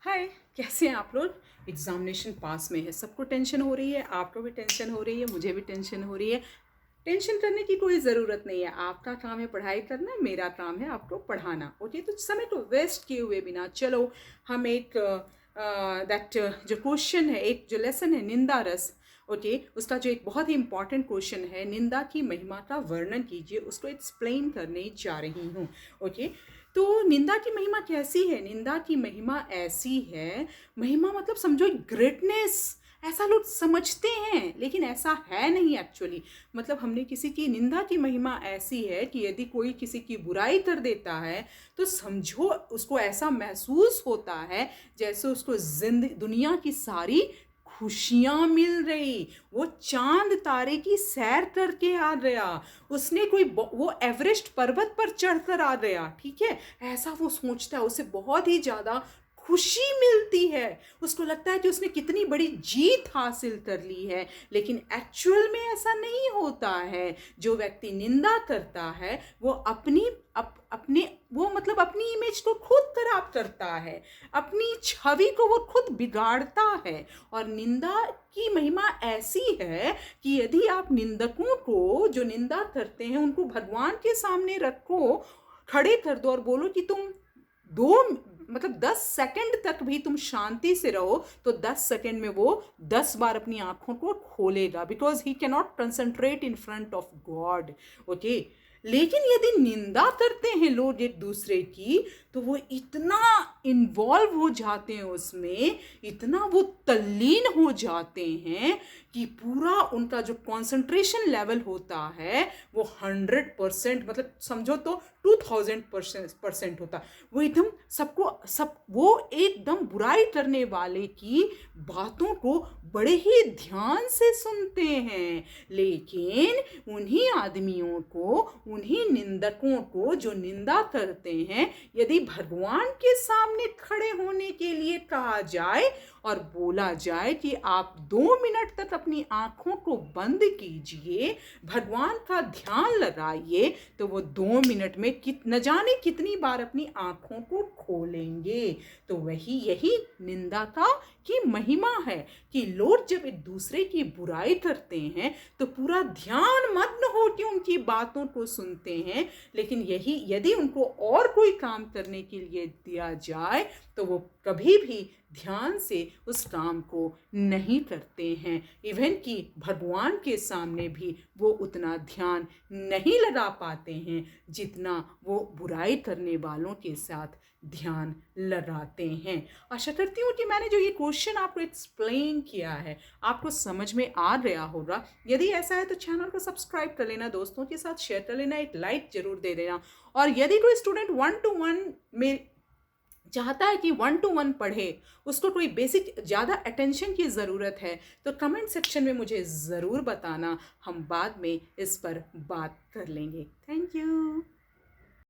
हाय, कैसे हैं आप लोग। एग्जामिनेशन पास में है, सबको टेंशन हो रही है, आपको भी टेंशन हो रही है, मुझे भी टेंशन हो रही है। टेंशन करने की कोई ज़रूरत नहीं है। आपका काम है पढ़ाई करना, मेरा काम है आपको पढ़ाना। ओके, तो समय को वेस्ट किए हुए बिना चलो हम एक दैट जो क्वेश्चन है, एक जो लेसन है निंदा रस। ओके, उसका जो एक बहुत ही इंपॉर्टेंट क्वेश्चन है, निंदा की महिमा का वर्णन कीजिए, उसको एक्सप्लेन करने जा रही हूँ। ओके, तो निंदा की महिमा कैसी है। निंदा की महिमा ऐसी है, महिमा मतलब समझो ग्रेटनेस, ऐसा लोग समझते हैं लेकिन ऐसा है नहीं एक्चुअली। मतलब हमने किसी की निंदा की महिमा ऐसी है कि यदि कोई किसी की बुराई कर देता है तो समझो उसको ऐसा महसूस होता है जैसे उसको दुनिया की सारी खुशियां मिल रही, वो चांद तारे की सैर करके आ गया, उसने कोई वो एवरेस्ट पर्वत पर चढ़कर आ गया। ठीक है, ऐसा वो सोचता है, उसे बहुत ही ज़्यादा खुशी मिलती है, उसको लगता है कि उसने कितनी बड़ी जीत हासिल कर ली है। लेकिन एक्चुअल में ऐसा नहीं होता है। जो व्यक्ति निंदा करता है वो अपने वो मतलब अपनी इमेज को खुद खराब करता है, अपनी छवि को वो खुद बिगाड़ता है। और निंदा की महिमा ऐसी है कि यदि आप निंदकों को, जो निंदा करते हैं, उनको भगवान के सामने रखो, खड़े कर दो और बोलो कि तुम दो मतलब 10 सेकंड तक भी तुम शांति से रहो, तो 10 सेकंड में वो 10 बार अपनी आंखों को खोलेगा, because he cannot concentrate in front of God. Okay, लेकिन यदि निंदा करते हैं लोग एक दूसरे की, तो वो इतना इन्वॉल्व हो जाते हैं उसमें, इतना वो तल्लीन हो जाते हैं कि पूरा उनका जो कंसंट्रेशन लेवल होता है वो 100% मतलब समझो तो 2000% होता। वो एकदम सब वो एकदम बुराई करने वाले की बातों को बड़े ही ध्यान से सुनते हैं। लेकिन उन्हीं आदमियों को, उन्हीं निंदकों को जो निंदा करते हैं, यदि भगवान के सामने खड़े होने के लिए कहा जाए और बोला जाए कि आप 2 मिनट तक अपनी आंखों को बंद कीजिए, भगवान का ध्यान लगाइए, तो वो 2 मिनट में न जाने कितनी बार अपनी आंखों को खोलेंगे। तो वही यही निंदा की महिमा है कि लोग जब एक दूसरे की बुराई करते हैं तो पूरा ध्यान मग्न होकर उनकी बातों को सुनते हैं, लेकिन यही यदि उनको और कोई काम करने के लिए दिया जाए तो वो कभी भी ध्यान से उस काम को नहीं करते हैं। इवन कि भगवान के सामने भी वो उतना ध्यान नहीं लगा पाते हैं जितना वो बुराई करने वालों के साथ ध्यान लगाते हैं। आशा करती हूँ कि मैंने जो ये क्वेश्चन आपको एक्सप्लेन किया है आपको समझ में आ गया होगा। यदि ऐसा है तो चैनल को सब्सक्राइब कर लेना, दोस्तों के साथ शेयर कर लेना, एक लाइक जरूर दे देना। और यदि कोई स्टूडेंट 1-to-1 में चाहता है कि 1-to-1 पढ़े, उसको कोई बेसिक ज़्यादा अटेंशन की ज़रूरत है, तो कमेंट सेक्शन में मुझे ज़रूर बताना, हम बाद में इस पर बात कर लेंगे। Thank you.